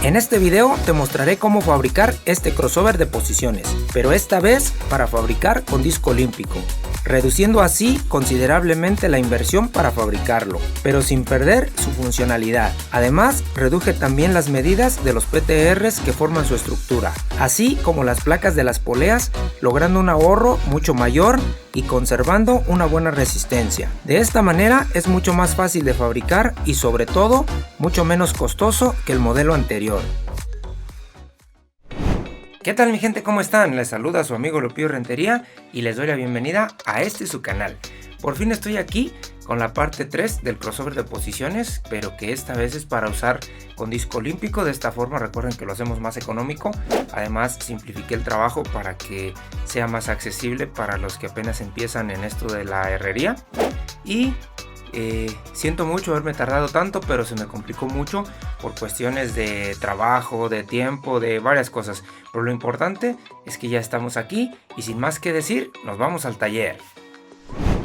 En este video te mostraré cómo fabricar este crossover de posiciones, pero esta vez para fabricar con disco olímpico, reduciendo así considerablemente la inversión para fabricarlo, pero sin perder su funcionalidad. Además, reduje también las medidas de los PTRs que forman su estructura, así como las placas de las poleas, logrando un ahorro mucho mayor y conservando una buena resistencia. De esta manera es mucho más fácil de fabricar y sobre todo mucho menos costoso que el modelo anterior. ¿Qué tal mi gente? ¿Cómo están? Les saluda su amigo Lupillo Rentería y les doy la bienvenida a su canal. Por fin estoy aquí con la parte 3 del crossover de posiciones, pero que esta vez es para usar con disco olímpico. De esta forma recuerden que lo hacemos más económico. Además simplifiqué el trabajo para que sea más accesible para los que apenas empiezan en esto de la herrería. Y siento mucho haberme tardado tanto, pero se me complicó mucho por cuestiones de trabajo, de tiempo, de varias cosas. Pero lo importante es que ya estamos aquí y sin más que decir, nos vamos al taller.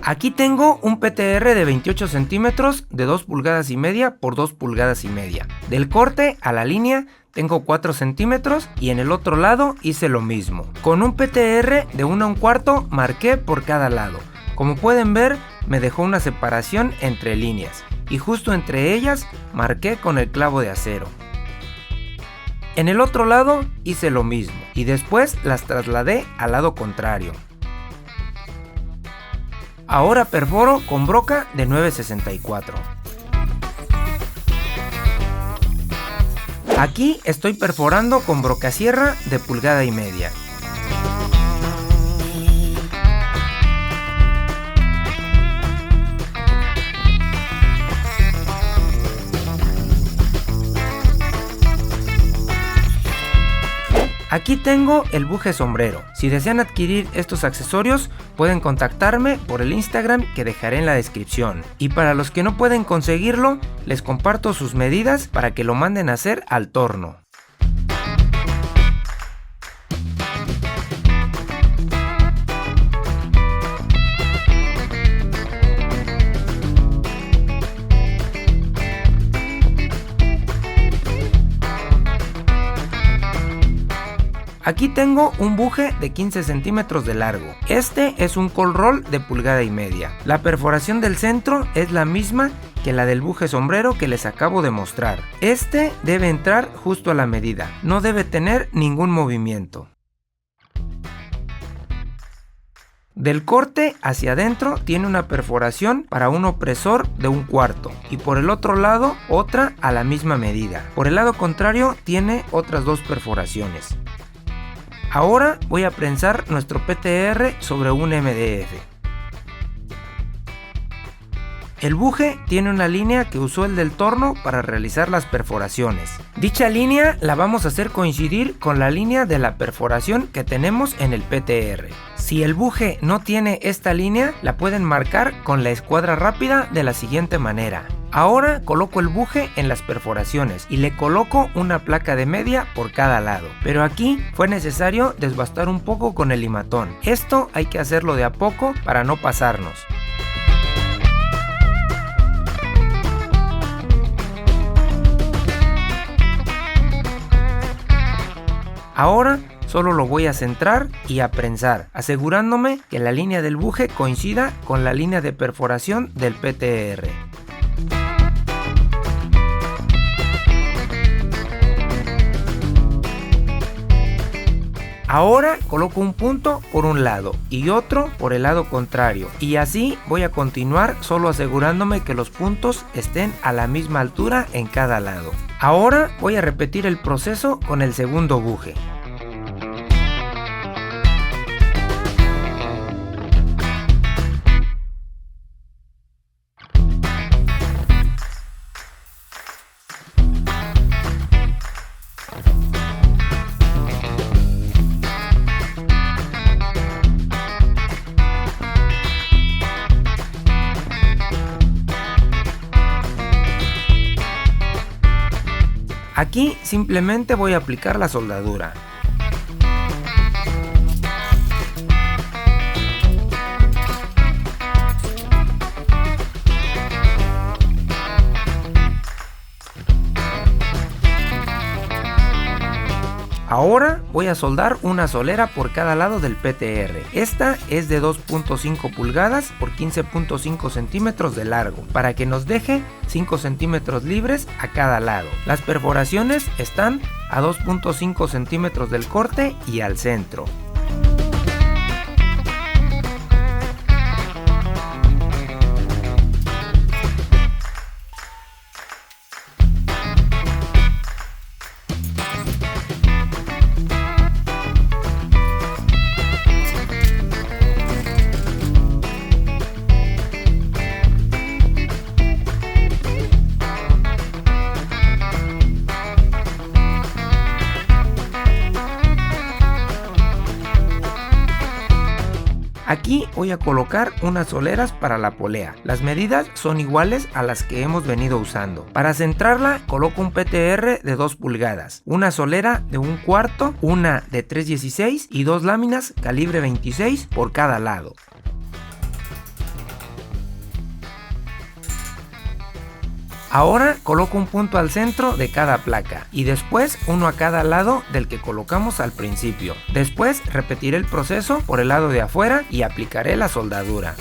Aquí tengo un PTR de 28 centímetros de 2 pulgadas y media por 2 pulgadas y media. Del corte a la línea tengo 4 centímetros y en el otro lado hice lo mismo. Con un PTR de 1 1/4 marqué por cada lado. Como pueden ver, me dejó una separación entre líneas y justo entre ellas marqué con el clavo de acero. En el otro lado hice lo mismo y después las trasladé al lado contrario. Ahora perforo con broca de 9/64. Aquí estoy perforando con brocasierra de 1,5 pulgadas. Aquí tengo el buje sombrero. Si desean adquirir estos accesorios, pueden contactarme por el Instagram que dejaré en la descripción. Y para los que no pueden conseguirlo, les comparto sus medidas para que lo manden a hacer al torno. Aquí tengo un buje de 15 centímetros de largo. Este es un col roll de 1,5 pulgadas. La perforación del centro es la misma que la del buje sombrero que les acabo de mostrar. Este debe entrar justo a la medida, no debe tener ningún movimiento. Del corte hacia adentro tiene una perforación para un opresor de 1/4 y por el otro lado otra a la misma medida. Por el lado contrario tiene otras 2 perforaciones. Ahora voy a prensar nuestro PTR sobre un MDF. El buje tiene una línea que usó el del torno para realizar las perforaciones. Dicha línea la vamos a hacer coincidir con la línea de la perforación que tenemos en el PTR. Si el buje no tiene esta línea, la pueden marcar con la escuadra rápida de la siguiente manera. Ahora coloco el buje en las perforaciones y le coloco una placa de media por cada lado. Pero aquí fue necesario desbastar un poco con el limatón. Esto hay que hacerlo de a poco para no pasarnos. Ahora solo lo voy a centrar y a prensar, asegurándome que la línea del buje coincida con la línea de perforación del PTR. Ahora coloco un punto por un lado y otro por el lado contrario y así voy a continuar solo asegurándome que los puntos estén a la misma altura en cada lado. Ahora voy a repetir el proceso con el segundo buje. Aquí simplemente voy a aplicar la soldadura. Ahora voy a soldar una solera por cada lado del PTR. Esta es de 2.5 pulgadas por 15.5 centímetros de largo, para que nos deje 5 centímetros libres a cada lado. Las perforaciones están a 2.5 centímetros del corte y al centro. Aquí voy a colocar unas soleras para la polea. Las medidas son iguales a las que hemos venido usando. Para centrarla coloco un PTR de 2 pulgadas, una solera de 1/4, una de 3/16 y 2 láminas calibre 26 por cada lado. Ahora coloco un punto al centro de cada placa y después uno a cada lado del que colocamos al principio. Después repetiré el proceso por el lado de afuera y aplicaré la soldadura.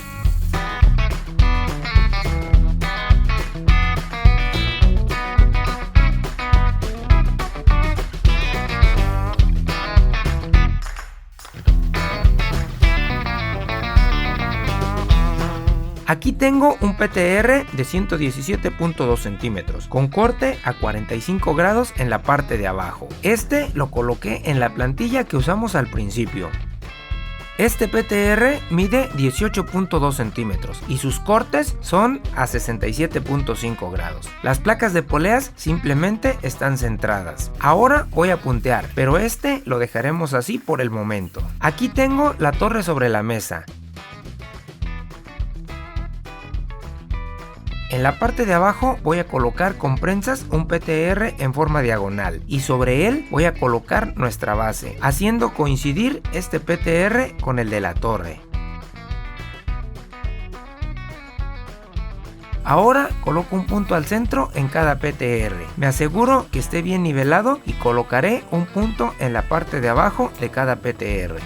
Aquí tengo un PTR de 117.2 centímetros con corte a 45 grados en la parte de abajo. Este lo coloqué en la plantilla que usamos al principio. Este PTR mide 18.2 centímetros y sus cortes son a 67.5 grados. Las placas de poleas simplemente están centradas. Ahora voy a puntear, pero este lo dejaremos así por el momento. Aquí tengo la torre sobre la mesa. En la parte de abajo voy a colocar con prensas un PTR en forma diagonal y sobre él voy a colocar nuestra base, haciendo coincidir este PTR con el de la torre. Ahora coloco un punto al centro en cada PTR. Me aseguro que esté bien nivelado y colocaré un punto en la parte de abajo de cada PTR.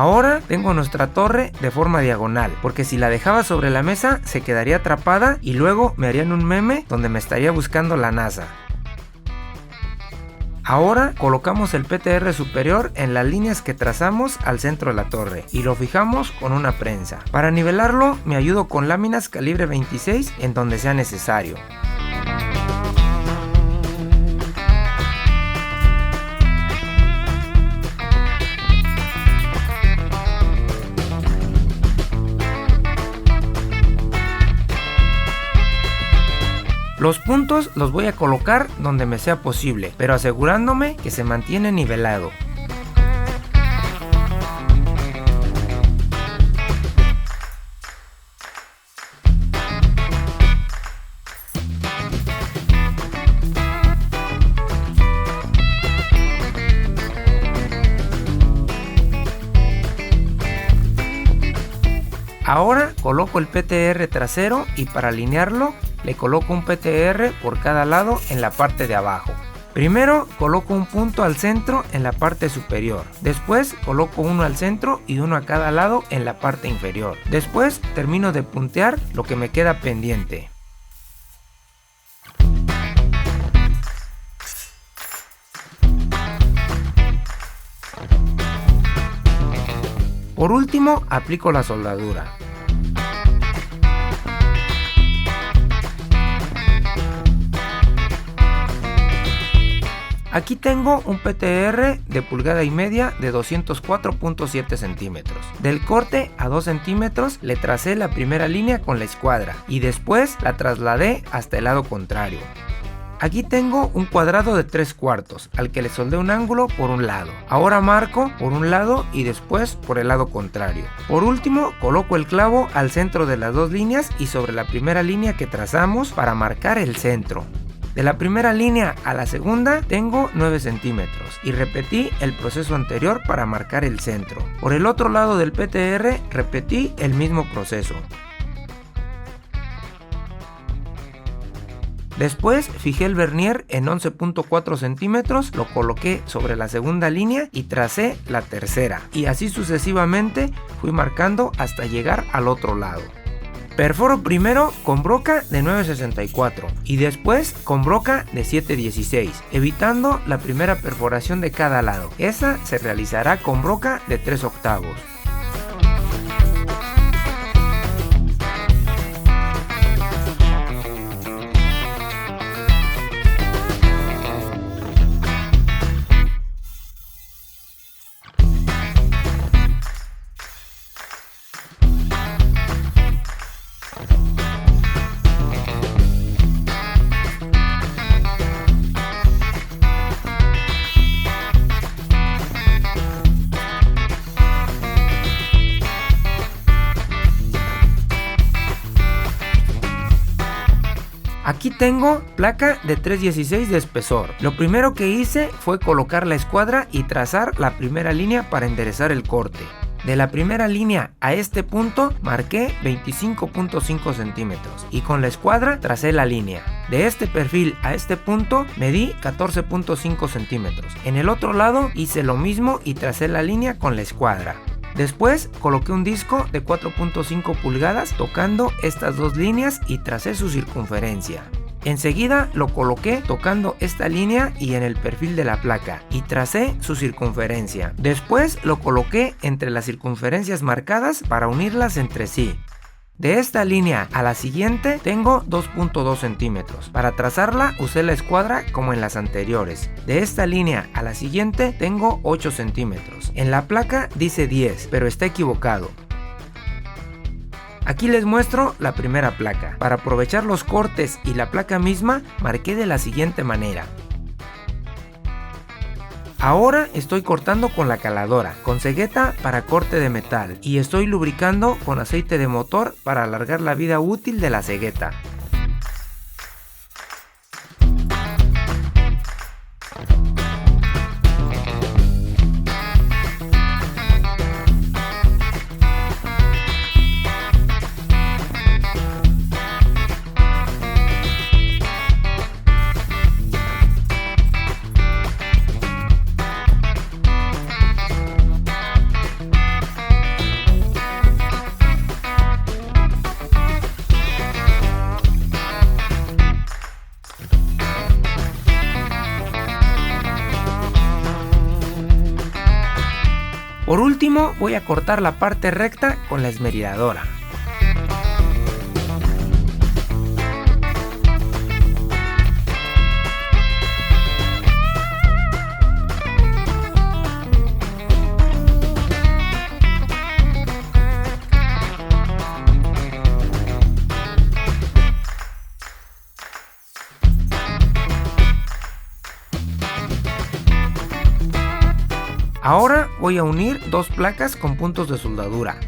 Ahora tengo nuestra torre de forma diagonal, porque si la dejaba sobre la mesa se quedaría atrapada y luego me harían un meme donde me estaría buscando la NASA. Ahora colocamos el PTR superior en las líneas que trazamos al centro de la torre y lo fijamos con una prensa. Para nivelarlo me ayudo con láminas calibre 26 en donde sea necesario. Los puntos los voy a colocar donde me sea posible, pero asegurándome que se mantiene nivelado. Ahora coloco el PTR trasero y para alinearlo le coloco un PTR por cada lado en la parte de abajo. Primero coloco un punto al centro en la parte superior, después coloco uno al centro y uno a cada lado en la parte inferior. Después termino de puntear lo que me queda pendiente. Por último, aplico la soldadura. Aquí tengo un PTR de 1,5 pulgadas de 204.7 centímetros. Del corte a 2 centímetros le tracé la primera línea con la escuadra y después la trasladé hasta el lado contrario. Aquí tengo un cuadrado de 3/4 al que le soldé un ángulo por un lado. Ahora marco por un lado y después por el lado contrario. Por último coloco el clavo al centro de las dos líneas y sobre la primera línea que trazamos para marcar el centro. De la primera línea a la segunda tengo 9 centímetros y repetí el proceso anterior para marcar el centro. Por el otro lado del PTR repetí el mismo proceso. Después fijé el vernier en 11.4 centímetros, lo coloqué sobre la segunda línea y tracé la tercera. Y así sucesivamente fui marcando hasta llegar al otro lado. Perforo primero con broca de 9.64 y después con broca de 7.16, evitando la primera perforación de cada lado. Esa se realizará con broca de 3/8. Aquí tengo placa de 3.16 de espesor. Lo primero que hice fue colocar la escuadra y trazar la primera línea para enderezar el corte. De la primera línea a este punto marqué 25.5 centímetros y con la escuadra tracé la línea. De este perfil a este punto medí 14.5 centímetros. En el otro lado hice lo mismo y tracé la línea con la escuadra. Después coloqué un disco de 4.5 pulgadas tocando estas dos líneas y tracé su circunferencia. Enseguida lo coloqué tocando esta línea y en el perfil de la placa y tracé su circunferencia. Después lo coloqué entre las circunferencias marcadas para unirlas entre sí. De esta línea a la siguiente tengo 2.2 centímetros. Para trazarla usé la escuadra como en las anteriores. De esta línea a la siguiente tengo 8 centímetros. En la placa dice 10, pero está equivocado. Aquí les muestro la primera placa. Para aprovechar los cortes y la placa misma, marqué de la siguiente manera. Ahora estoy cortando con la caladora, con cegueta para corte de metal y estoy lubricando con aceite de motor para alargar la vida útil de la cegueta. Por último, voy a cortar la parte recta con la esmerilladora. Ahora voy a unir dos placas con puntos de soldadura.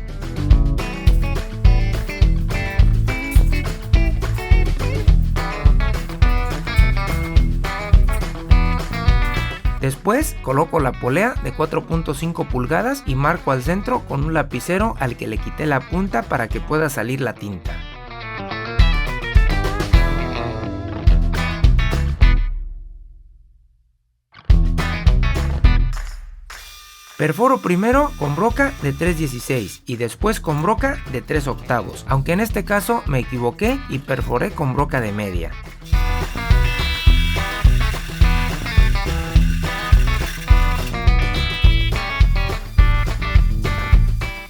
Después coloco la polea de 4.5 pulgadas y marco al centro con un lapicero al que le quité la punta para que pueda salir la tinta. Perforo primero con broca de 3.16 y después con broca de 3/8, aunque en este caso me equivoqué y perforé con broca de media.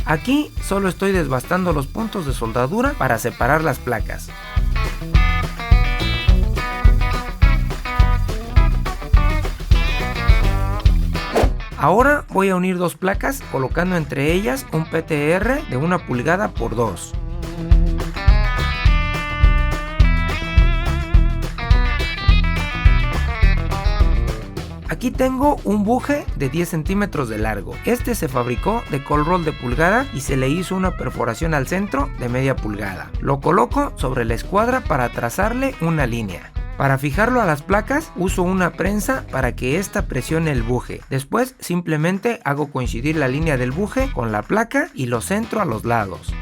Aquí solo estoy desbastando los puntos de soldadura para separar las placas. Ahora voy a unir dos placas colocando entre ellas un PTR de 1 pulgada por 2. Aquí tengo un buje de 10 centímetros de largo. Este se fabricó de cold roll de pulgada y se le hizo una perforación al centro de media pulgada. Lo coloco sobre la escuadra para trazarle una línea. Para fijarlo a las placas uso una prensa para que ésta presione el buje. Después simplemente hago coincidir la línea del buje con la placa y lo centro a los lados.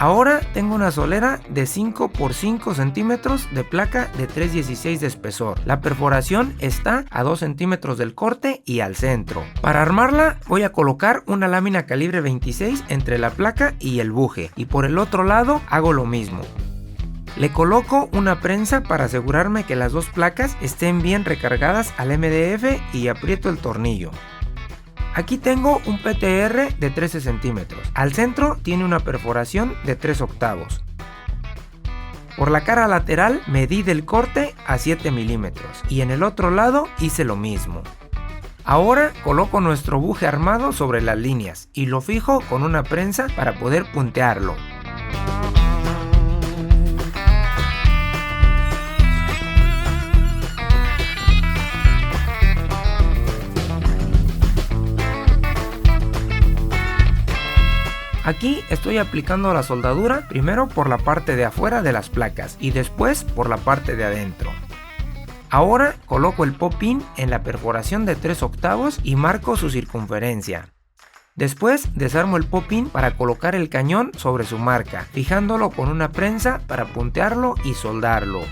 Ahora tengo una solera de 5 por 5 centímetros de placa de 3/16 de espesor. La perforación está a 2 centímetros del corte y al centro. Para armarla voy a colocar una lámina calibre 26 entre la placa y el buje, y por el otro lado hago lo mismo. Le coloco una prensa para asegurarme que las dos placas estén bien recargadas al MDF y aprieto el tornillo. Aquí tengo un PTR de 13 centímetros. Al centro tiene una perforación de 3/8. Por la cara lateral medí del corte a 7 milímetros y en el otro lado hice lo mismo. Ahora coloco nuestro buje armado sobre las líneas y lo fijo con una prensa para poder puntearlo. Aquí estoy aplicando la soldadura primero por la parte de afuera de las placas y después por la parte de adentro. Ahora coloco el pop-in en la perforación de 3/8 y marco su circunferencia. Después desarmo el pop-in para colocar el cañón sobre su marca, fijándolo con una prensa para puntearlo y soldarlo.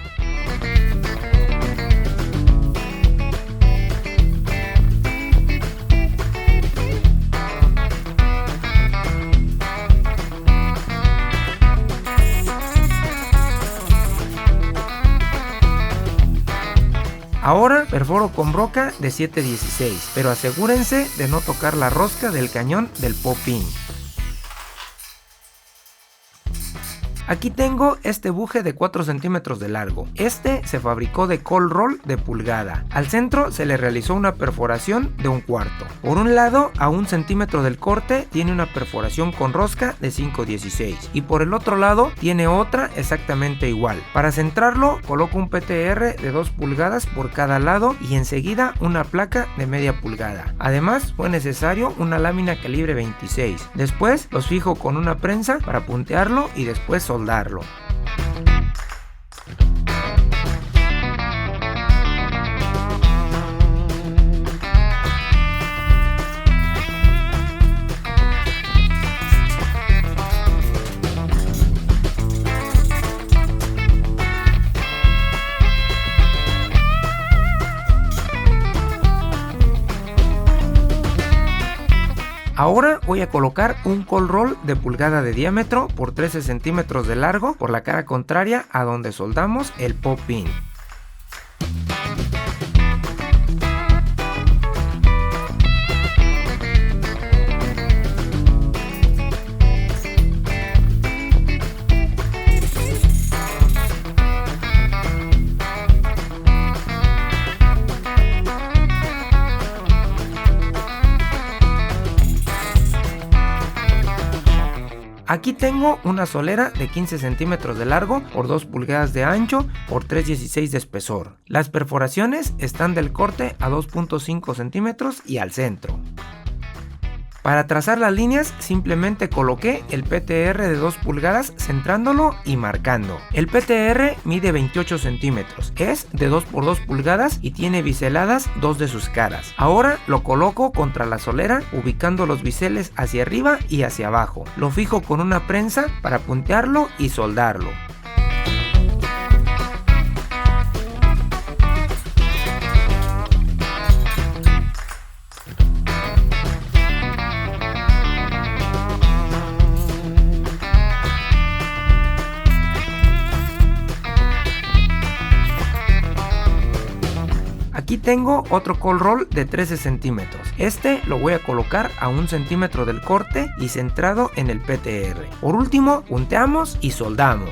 Ahora perforo con broca de 7/16, pero asegúrense de no tocar la rosca del cañón del pop-in. Aquí tengo este buje de 4 centímetros de largo. Este se fabricó de cold roll de pulgada. Al centro se le realizó una perforación de 1/4. Por un lado, a 1 centímetro del corte, tiene una perforación con rosca de 5/16 y por el otro lado tiene otra exactamente igual. Para centrarlo, coloco un PTR de 2 pulgadas por cada lado y enseguida una placa de media pulgada. Además, fue necesario una lámina calibre 26. Después los fijo con una prensa para puntearlo y después soldarlo. Ahora voy a colocar un cold roll de pulgada de diámetro por 13 centímetros de largo por la cara contraria a donde soldamos el pop-in. Aquí tengo una solera de 15 centímetros de largo por 2 pulgadas de ancho por 3/16 de espesor. Las perforaciones están del corte a 2.5 centímetros y al centro. Para trazar las líneas simplemente coloqué el PTR de 2 pulgadas centrándolo y marcando. El PTR mide 28 centímetros, es de 2 por 2 pulgadas y tiene biseladas 2 de sus caras. Ahora lo coloco contra la solera ubicando los biseles hacia arriba y hacia abajo. Lo fijo con una prensa para puntearlo y soldarlo. Aquí tengo otro cold roll de 13 centímetros. Este lo voy a colocar a 1 centímetro del corte y centrado en el PTR. Por último, punteamos y soldamos.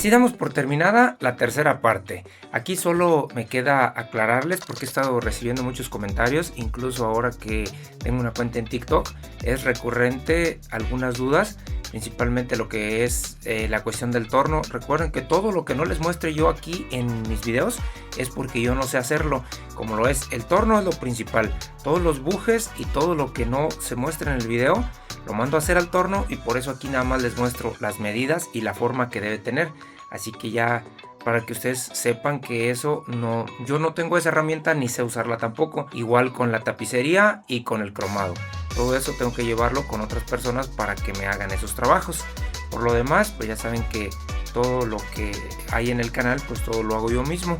Así damos por terminada la tercera parte. Aquí solo me queda aclararles porque he estado recibiendo muchos comentarios, incluso ahora que tengo una cuenta en TikTok, es recurrente algunas dudas, principalmente lo que es la cuestión del torno. Recuerden que todo lo que no les muestre yo aquí en mis videos es porque yo no sé hacerlo, como lo es el torno es lo principal. Todos los bujes y todo lo que no se muestra en el video lo mando a hacer al torno, y por eso aquí nada más les muestro las medidas y la forma que debe tener. Así que ya para que ustedes sepan que eso no, yo no tengo esa herramienta ni sé usarla tampoco. Igual con la tapicería y con el cromado. Todo eso tengo que llevarlo con otras personas para que me hagan esos trabajos. Por lo demás, pues ya saben que todo lo que hay en el canal, pues todo lo hago yo mismo.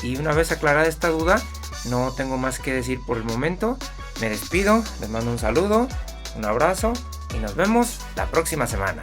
Y una vez aclarada esta duda, no tengo más que decir por el momento. Me despido, les mando un saludo, un abrazo y nos vemos la próxima semana.